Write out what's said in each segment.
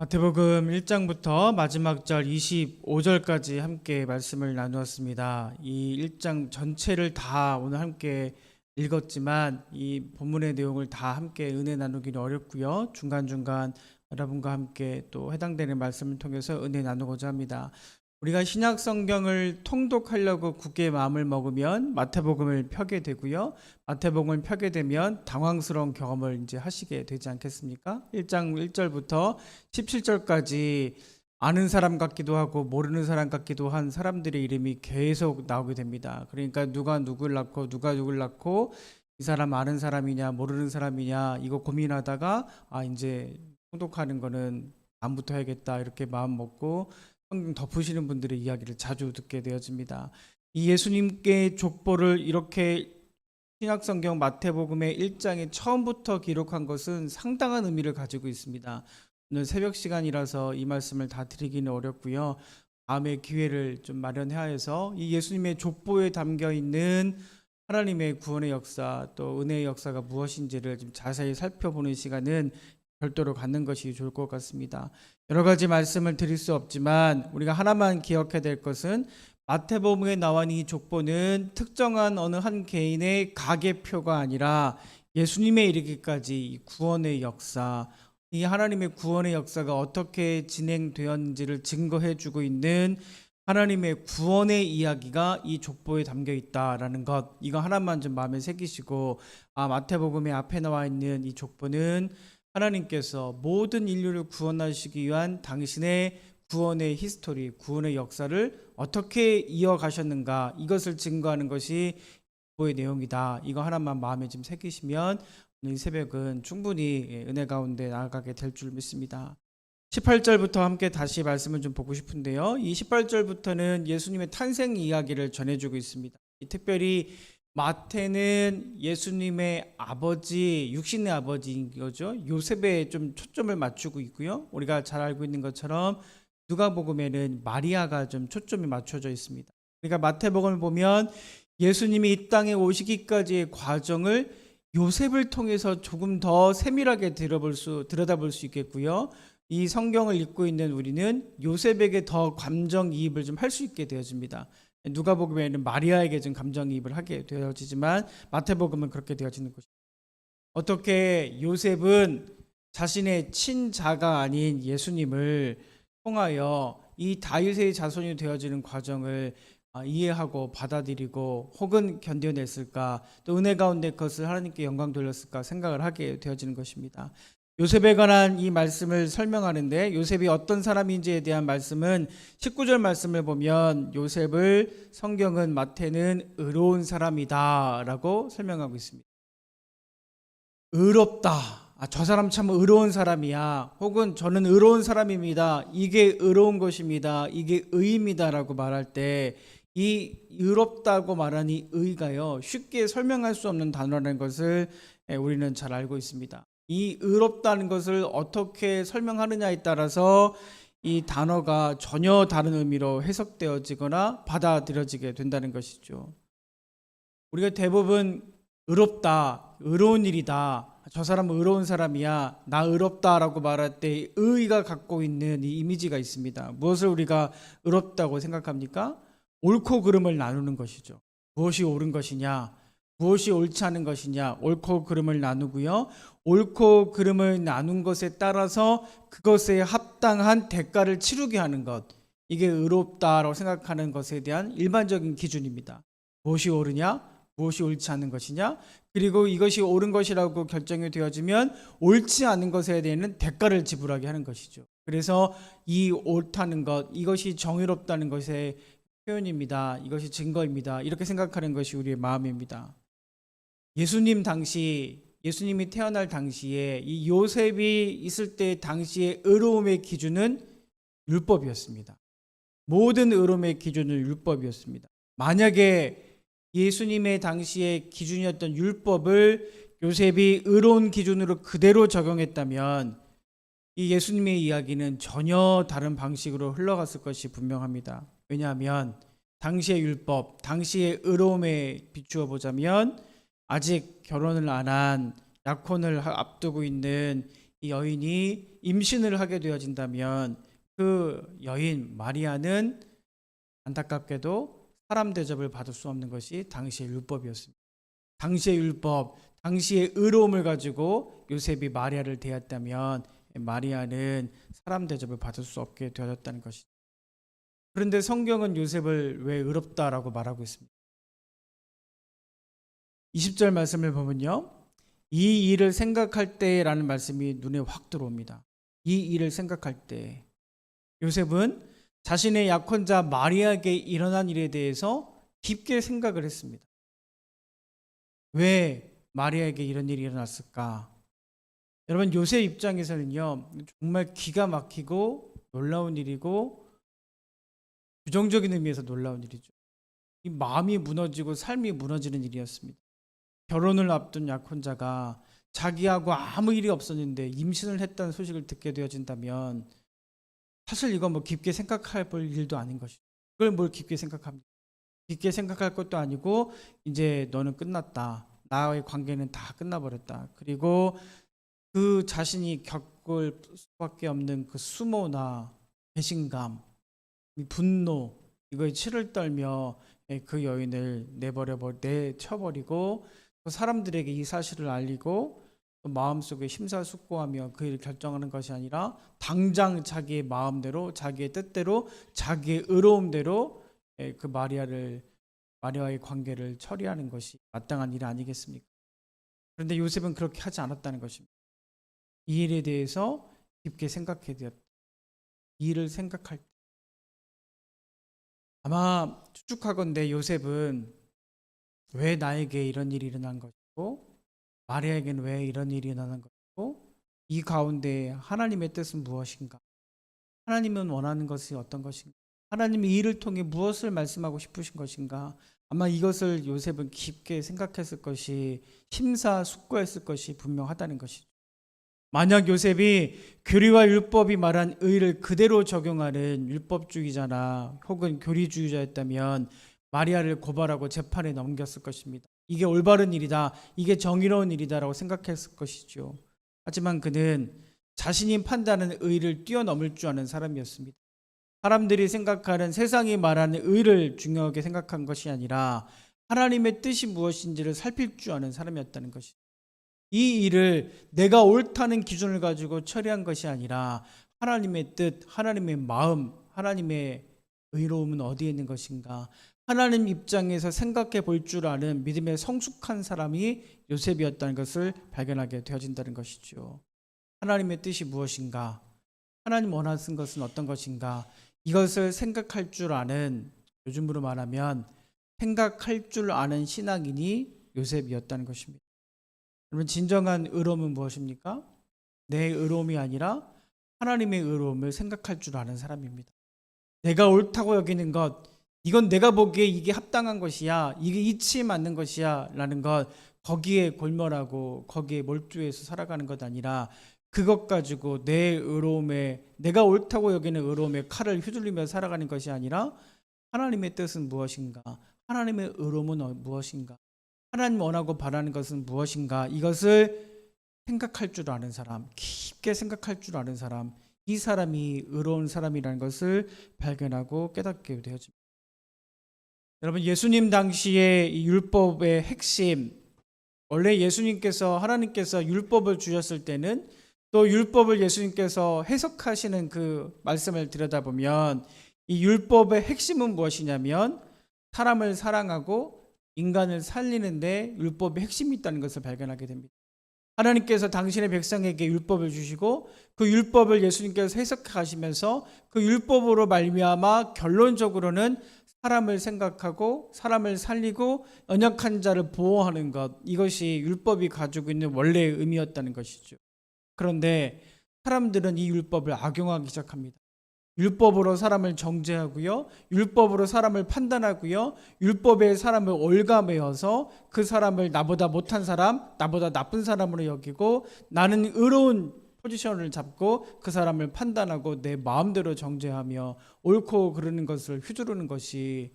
마태복음 1장부터 마지막 절 25절까지 함께 말씀을 나누었습니다. 이 1장 전체를 다 오늘 함께 읽었지만 이 본문의 내용을 다 함께 은혜 나누기는 어렵고요. 중간중간 여러분과 함께 또 해당되는 말씀을 통해서 은혜 나누고자 합니다. 우리가 신약 성경을 통독하려고 굳게 마음을 먹으면 마태복음을 펴게 되고요. 마태복음을 펴게 되면 당황스러운 경험을 이제 하시게 되지 않겠습니까? 1장 1절부터 17절까지 아는 사람 같기도 하고 모르는 사람 같기도 한 사람들의 이름이 계속 나오게 됩니다. 그러니까 누가 누굴 낳고 이 사람 아는 사람이냐 모르는 사람이냐 이거 고민하다가 이제 통독하는 거는 다음부터 해야겠다 이렇게 마음 먹고 성경 덮으시는 분들의 이야기를 자주 듣게 되어집니다. 이 예수님께 족보를 이렇게 신약성경 마태복음의 1장에 처음부터 기록한 것은 상당한 의미를 가지고 있습니다. 오늘 새벽 시간이라서 이 말씀을 다 드리기는 어렵고요. 다음에 기회를 좀 마련해야 해서 이 예수님의 족보에 담겨 있는 하나님의 구원의 역사 또 은혜의 역사가 무엇인지를 좀 자세히 살펴보는 시간은 별도로 갖는 것이 좋을 것 같습니다. 여러 가지 말씀을 드릴 수 없지만 우리가 하나만 기억해야 될 것은 마태복음에 나와 있는 이 족보는 특정한 어느 한 개인의 가계표가 아니라 예수님에 이르기까지 이 구원의 역사, 이 하나님의 구원의 역사가 어떻게 진행되었는지를 증거해 주고 있는 하나님의 구원의 이야기가 이 족보에 담겨 있다라는 것, 이거 하나만 좀 마음에 새기시고 마태복음의 앞에 나와 있는 이 족보는 하나님께서 모든 인류를 구원하시기 위한 당신의 구원의 히스토리, 구원의 역사를 어떻게 이어가셨는가, 이것을 증거하는 것이 족보의 내용이다. 이거 하나만 마음에 좀 새기시면 오늘 새벽은 충분히 은혜 가운데 나아가게 될 줄 믿습니다. 18절부터 함께 다시 말씀을 좀 보고 싶은데요. 이 18절부터는 예수님의 탄생 이야기를 전해주고 있습니다. 특별히 마태는 예수님의 아버지, 육신의 아버지인 거죠. 요셉에 좀 초점을 맞추고 있고요. 우리가 잘 알고 있는 것처럼 누가복음에는 마리아가 좀 초점이 맞춰져 있습니다. 그러니까 마태복음을 보면 예수님이 이 땅에 오시기까지의 과정을 요셉을 통해서 조금 더 세밀하게 들여다볼 수 있겠고요. 이 성경을 읽고 있는 우리는 요셉에게 더 감정이입을 좀 할 수 있게 되어집니다. 누가복음에는 마리아에게 좀 감정이입을 하게 되어지지만 마태복음은 그렇게 되어지는 것입니다. 어떻게 요셉은 자신의 친자가 아닌 예수님을 통하여 이 다윗의 자손이 되어지는 과정을 이해하고 받아들이고 혹은 견뎌냈을까, 또 은혜 가운데 그것을 하나님께 영광 돌렸을까 생각을 하게 되어지는 것입니다. 요셉에 관한 이 말씀을 설명하는데 요셉이 어떤 사람인지에 대한 말씀은 19절 말씀을 보면 요셉을 성경은 마태는 의로운 사람이다 라고 설명하고 있습니다. 의롭다, 저 사람 참 의로운 사람이야, 혹은 저는 의로운 사람입니다, 이게 의로운 것입니다, 이게 의입니다 라고 말할 때 이 의롭다고 말한 이 의가요 쉽게 설명할 수 없는 단어라는 것을 우리는 잘 알고 있습니다. 이 의롭다는 것을 어떻게 설명하느냐에 따라서 이 단어가 전혀 다른 의미로 해석되어지거나 받아들여지게 된다는 것이죠. 우리가 대부분 의롭다, 의로운 일이다, 저 사람은 의로운 사람이야, 나 의롭다라고 말할 때 의가 갖고 있는 이 이미지가 있습니다. 무엇을 우리가 의롭다고 생각합니까? 옳고 그름을 나누는 것이죠. 무엇이 옳은 것이냐, 무엇이 옳지 않은 것이냐, 옳고 그름을 나누고요. 옳고 그름을 나눈 것에 따라서 그것에 합당한 대가를 치르게 하는 것, 이게 의롭다라고 생각하는 것에 대한 일반적인 기준입니다. 무엇이 옳으냐, 무엇이 옳지 않은 것이냐, 그리고 이것이 옳은 것이라고 결정이 되어지면 옳지 않은 것에 대한 대가를 지불하게 하는 것이죠. 그래서 이 옳다는 것, 이것이 정의롭다는 것의 표현입니다. 이것이 증거입니다. 이렇게 생각하는 것이 우리의 마음입니다. 예수님이 태어날 당시에 이 요셉이 있을 때 당시의 의로움의 기준은 율법이었습니다. 모든 의로움의 기준은 율법이었습니다. 만약에 예수님의 당시의 기준이었던 율법을 요셉이 의로운 기준으로 그대로 적용했다면 이 예수님의 이야기는 전혀 다른 방식으로 흘러갔을 것이 분명합니다. 왜냐하면 당시의 율법, 당시의 의로움에 비추어 보자면 아직 결혼을 안 한 약혼을 앞두고 있는 이 여인이 임신을 하게 되어진다면 그 여인 마리아는 안타깝게도 사람 대접을 받을 수 없는 것이 당시의 율법이었습니다. 당시의 율법, 당시의 의로움을 가지고 요셉이 마리아를 대했다면 마리아는 사람 대접을 받을 수 없게 되어졌다는 것이죠. 그런데 성경은 요셉을 왜 의롭다라고 말하고 있습니다. 20절 말씀을 보면요, 이 일을 생각할 때라는 말씀이 눈에 확 들어옵니다. 이 일을 생각할 때 요셉은 자신의 약혼자 마리아에게 일어난 일에 대해서 깊게 생각을 했습니다. 왜 마리아에게 이런 일이 일어났을까? 여러분, 요셉 입장에서는요, 정말 기가 막히고 놀라운 일이고 부정적인 의미에서 놀라운 일이죠. 이 마음이 무너지고 삶이 무너지는 일이었습니다. 결혼을 앞둔 약혼자가 자기하고 아무 일이 없었는데 임신을 했다는 소식을 듣게 되어진다면 사실 이건 뭐 깊게 생각할 볼 일도 아닌 것이죠. 그걸 뭘 깊게 생각합니까? 깊게 생각할 것도 아니고 이제 너는 끝났다. 나의 관계는 다 끝나버렸다. 그리고 그 자신이 겪을 수밖에 없는 그 수모나 배신감, 분노, 이거에 치를 떨며 그 여인을 내쳐버리고 사람들에게 이 사실을 알리고 마음속에 심사숙고하며 그 일을 결정하는 것이 아니라 당장 자기의 마음대로, 자기의 뜻대로, 자기의 의로움대로 그 마리아와의 관계를 처리하는 것이 마땅한 일 아니겠습니까? 그런데 요셉은 그렇게 하지 않았다는 것입니다. 이 일에 대해서 깊게 생각해야 되었다. 이 일을 생각할 때 아마 추측하건대 요셉은 왜 나에게 이런 일이 일어난 것이고 마리아에게는 왜 이런 일이 일어나는 것이고 이 가운데 하나님의 뜻은 무엇인가? 하나님은 원하는 것이 어떤 것인가? 하나님이 이 일을 통해 무엇을 말씀하고 싶으신 것인가? 아마 이것을 요셉은 깊게 생각했을 것이 심사숙고했을 것이 분명하다는 것이죠. 만약 요셉이 교리와 율법이 말한 의를 그대로 적용하는 율법주의자나 혹은 교리주의자였다면 마리아를 고발하고 재판에 넘겼을 것입니다. 이게 올바른 일이다, 이게 정의로운 일이다라고 생각했을 것이죠. 하지만 그는 자신이 판단하는 의를 뛰어넘을 줄 아는 사람이었습니다. 사람들이 생각하는 세상이 말하는 의를 중요하게 생각한 것이 아니라 하나님의 뜻이 무엇인지를 살필 줄 아는 사람이었다는 것이죠. 이 일을 내가 옳다는 기준을 가지고 처리한 것이 아니라 하나님의 뜻, 하나님의 마음, 하나님의 의로움은 어디에 있는 것인가? 하나님 입장에서 생각해 볼 줄 아는 믿음의 성숙한 사람이 요셉이었다는 것을 발견하게 되어진다는 것이죠. 하나님의 뜻이 무엇인가? 하나님 원하는 것은 어떤 것인가? 이것을 생각할 줄 아는, 요즘으로 말하면 생각할 줄 아는 신앙인이 요셉이었다는 것입니다. 여러분, 진정한 의로움은 무엇입니까? 내 의로움이 아니라 하나님의 의로움을 생각할 줄 아는 사람입니다. 내가 옳다고 여기는 것, 이건 내가 보기에 이게 합당한 것이야, 이게 이치에 맞는 것이야 라는 것, 거기에 골몰하고 거기에 몰두해서 살아가는 것 아니라 그것 가지고 내 의로움에, 내가 옳다고 여기는 의로움에 칼을 휘둘리며 살아가는 것이 아니라 하나님의 뜻은 무엇인가, 하나님의 의로움은 무엇인가, 하나님 원하고 바라는 것은 무엇인가, 이것을 생각할 줄 아는 사람, 깊게 생각할 줄 아는 사람, 이 사람이 의로운 사람이라는 것을 발견하고 깨닫게 되어집니다. 여러분, 예수님 당시에 이 율법의 핵심, 원래 예수님께서, 하나님께서 율법을 주셨을 때는 또 율법을 예수님께서 해석하시는 그 말씀을 들여다보면 이 율법의 핵심은 무엇이냐면 사람을 사랑하고 인간을 살리는데 율법의 핵심이 있다는 것을 발견하게 됩니다. 하나님께서 당신의 백성에게 율법을 주시고 그 율법을 예수님께서 해석하시면서 그 율법으로 말미암아 결론적으로는 사람을 생각하고 사람을 살리고 연약한 자를 보호하는 것, 이것이 율법이 가지고 있는 원래의 의미였다는 것이죠. 그런데 사람들은 이 율법을 악용하기 시작합니다. 율법으로 사람을 정죄하고요, 율법으로 사람을 판단하고요, 율법에 사람을 올가매어서 그 사람을 나보다 못한 사람, 나보다 나쁜 사람으로 여기고 나는 의로운 포지션을 잡고 그 사람을 판단하고 내 마음대로 정죄하며 옳고 그르는 것을 휘두르는 것이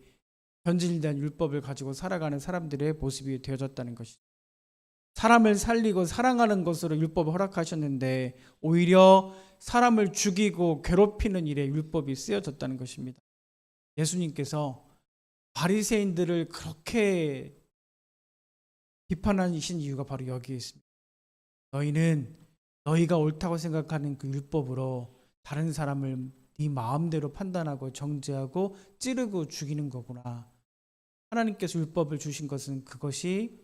변질된 율법을 가지고 살아가는 사람들의 모습이 되어졌다는 것이죠. 사람을 살리고 사랑하는 것으로 율법을 허락하셨는데 오히려 사람을 죽이고 괴롭히는 일에 율법이 쓰여졌다는 것입니다. 예수님께서 바리새인들을 그렇게 비판하신 이유가 바로 여기에 있습니다. 너희는 너희가 옳다고 생각하는 그 율법으로 다른 사람을 네 마음대로 판단하고 정죄하고 찌르고 죽이는 거구나. 하나님께서 율법을 주신 것은 그것이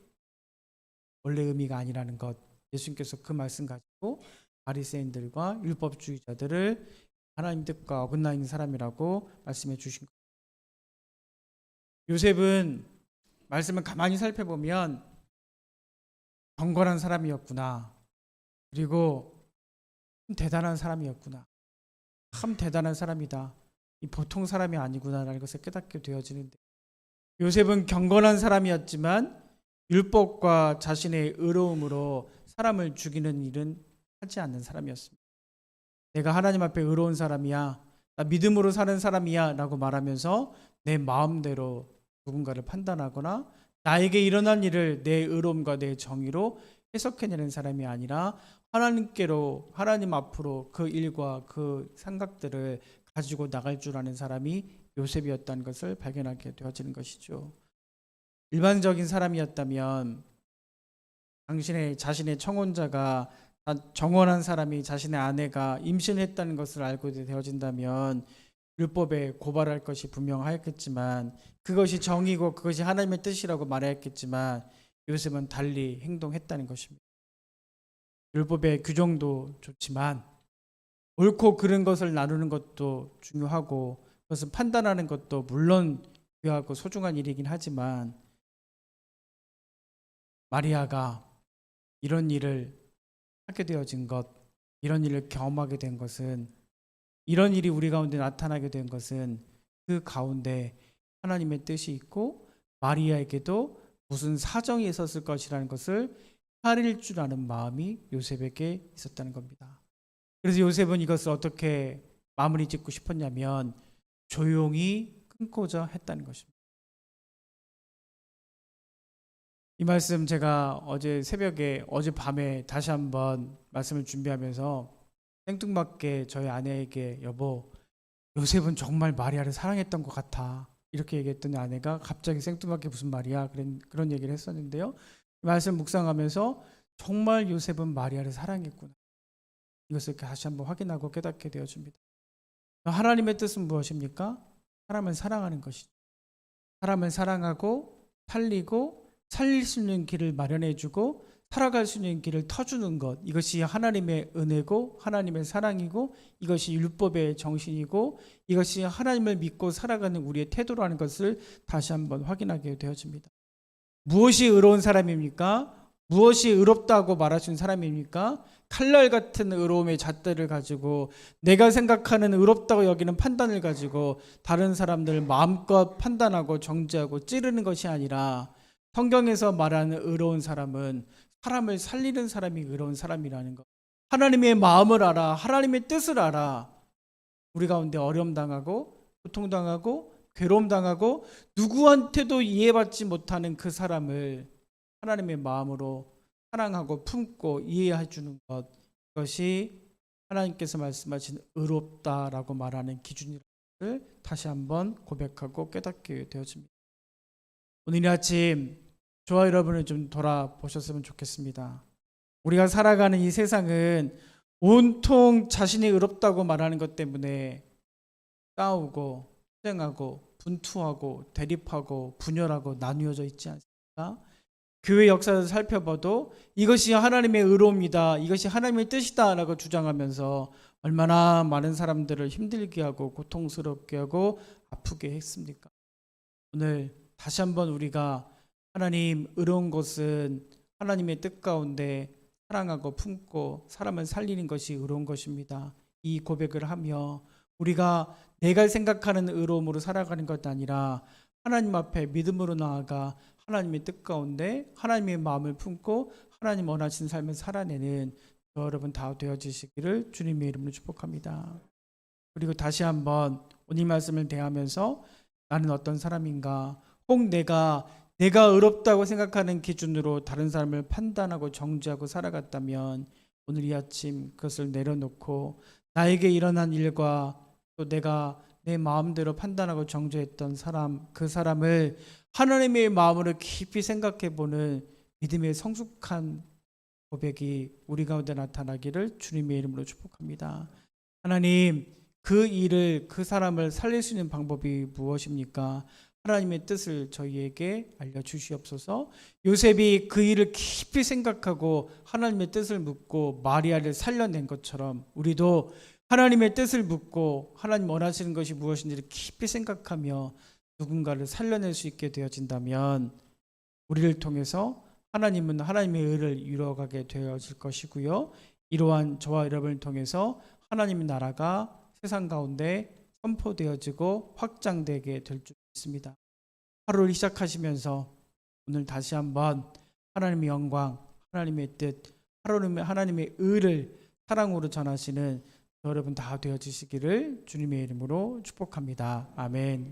원래 의미가 아니라는 것. 예수님께서 그 말씀 가지고 바리새인들과 율법주의자들을 하나님 뜻과 어긋나 있는 사람이라고 말씀해 주신 것. 요셉은 말씀을 가만히 살펴보면 경건한 사람이었구나. 그리고 대단한 사람이었구나. 참 대단한 사람이다. 이 보통 사람이 아니구나라는 것을 깨닫게 되어지는데, 요셉은 경건한 사람이었지만 율법과 자신의 의로움으로 사람을 죽이는 일은 하지 않는 사람이었습니다. 내가 하나님 앞에 의로운 사람이야, 나 믿음으로 사는 사람이야 라고 말하면서 내 마음대로 누군가를 판단하거나 나에게 일어난 일을 내 의로움과 내 정의로 해석해내는 사람이 아니라 하나님께로, 하나님 앞으로 그 일과 그 생각들을 가지고 나갈 줄 아는 사람이 요셉이었다는 것을 발견하게 되어지는 것이죠. 일반적인 사람이었다면 당신의 자신의 청혼자가 정혼한 사람이 자신의 아내가 임신했다는 것을 알고 되어진다면 율법에 고발할 것이 분명하였겠지만, 그것이 정의고 그것이 하나님의 뜻이라고 말했겠지만 요셉은 달리 행동했다는 것입니다. 율법의 규정도 좋지만 옳고 그른 것을 나누는 것도 중요하고 그것을 판단하는 것도 물론 귀하고 소중한 일이긴 하지만, 마리아가 이런 일을 하게 되어진 것, 이런 일을 경험하게 된 것은, 이런 일이 우리 가운데 나타나게 된 것은 그 가운데 하나님의 뜻이 있고 마리아에게도 무슨 사정이 있었을 것이라는 것을 가릴 줄 아는 마음이 요셉에게 있었다는 겁니다. 그래서 요셉은 이것을 어떻게 마무리 짓고 싶었냐면 조용히 끊고자 했다는 것입니다. 이 말씀 제가 어제 새벽에, 어젯밤에 다시 한번 말씀을 준비하면서 생뚱맞게 저희 아내에게, 여보, 요셉은 정말 마리아를 사랑했던 것 같아, 이렇게 얘기했더니 아내가 갑자기 생뚱맞게 무슨 말이야, 그런 얘기를 했었는데요. 이 말씀 묵상하면서 정말 요셉은 마리아를 사랑했구나, 이것을 다시 한번 확인하고 깨닫게 되어집니다. 하나님의 뜻은 무엇입니까? 사람을 사랑하는 것이죠. 사람을 사랑하고 살리고 살릴 수 있는 길을 마련해주고 살아갈 수 있는 길을 터주는 것, 이것이 하나님의 은혜고 하나님의 사랑이고 이것이 율법의 정신이고 이것이 하나님을 믿고 살아가는 우리의 태도라는 것을 다시 한번 확인하게 되어집니다. 무엇이 의로운 사람입니까? 무엇이 의롭다고 말하시는 사람입니까? 칼날 같은 의로움의 잣대를 가지고 내가 생각하는 의롭다고 여기는 판단을 가지고 다른 사람들을 마음껏 판단하고 정죄하고 찌르는 것이 아니라, 성경에서 말하는 의로운 사람은 사람을 살리는 사람이 의로운 사람이라는 것. 하나님의 마음을 알아, 하나님의 뜻을 알아. 우리 가운데 어려움 당하고 고통당하고 괴로움 당하고 누구한테도 이해받지 못하는 그 사람을 하나님의 마음으로 사랑하고 품고 이해해 주는 것, 그것이 하나님께서 말씀하신 의롭다라고 말하는 기준이라는 것을 다시 한번 고백하고 깨닫게 되어집니다. 오늘 아침 저와 여러분을 좀 돌아보셨으면 좋겠습니다. 우리가 살아가는 이 세상은 온통 자신이 의롭다고 말하는 것 때문에 싸우고 투쟁하고 분투하고 대립하고 분열하고 나누어져 있지 않습니까? 교회 역사를 살펴봐도 이것이 하나님의 의로움이다, 이것이 하나님의 뜻이다 라고 주장하면서 얼마나 많은 사람들을 힘들게 하고 고통스럽게 하고 아프게 했습니까? 오늘 다시 한번 우리가 하나님, 의로운 것은 하나님의 뜻 가운데 사랑하고 품고 사람을 살리는 것이 의로운 것입니다. 이 고백을 하며 우리가 내가 생각하는 의로움으로 살아가는 것 아니라 하나님 앞에 믿음으로 나아가 하나님의 뜻 가운데 하나님의 마음을 품고 하나님 원하시는 삶을 살아내는 저 여러분 다 되어지시기를 주님의 이름으로 축복합니다. 그리고 다시 한번 오늘 말씀을 대하면서 나는 어떤 사람인가, 혹 내가 내가 의롭다고 생각하는 기준으로 다른 사람을 판단하고 정죄하고 살아갔다면 오늘 이 아침 그것을 내려놓고 나에게 일어난 일과 또 내가 내 마음대로 판단하고 정죄했던 사람, 그 사람을 하나님의 마음으로 깊이 생각해 보는 믿음의 성숙한 고백이 우리 가운데 나타나기를 주님의 이름으로 축복합니다. 하나님, 그 일을, 그 사람을 살릴 수 있는 방법이 무엇입니까? 하나님의 뜻을 저희에게 알려주시옵소서. 요셉이 그 일을 깊이 생각하고 하나님의 뜻을 묻고 마리아를 살려낸 것처럼 우리도 하나님의 뜻을 묻고 하나님 원하시는 것이 무엇인지를 깊이 생각하며 누군가를 살려낼 수 있게 되어진다면 우리를 통해서 하나님은 하나님의 의를 이루어가게 되어질 것이고요. 이러한 저와 여러분을 통해서 하나님의 나라가 세상 가운데 선포되어지고 확장되게 될 줄 믿습니다. 하루를 시작하시면서 오늘 다시 한번 하나님의 영광, 하나님의 뜻, 하나님의 의를 사랑으로 전하시는 여러분 다 되어지시기를 주님의 이름으로 축복합니다. 아멘.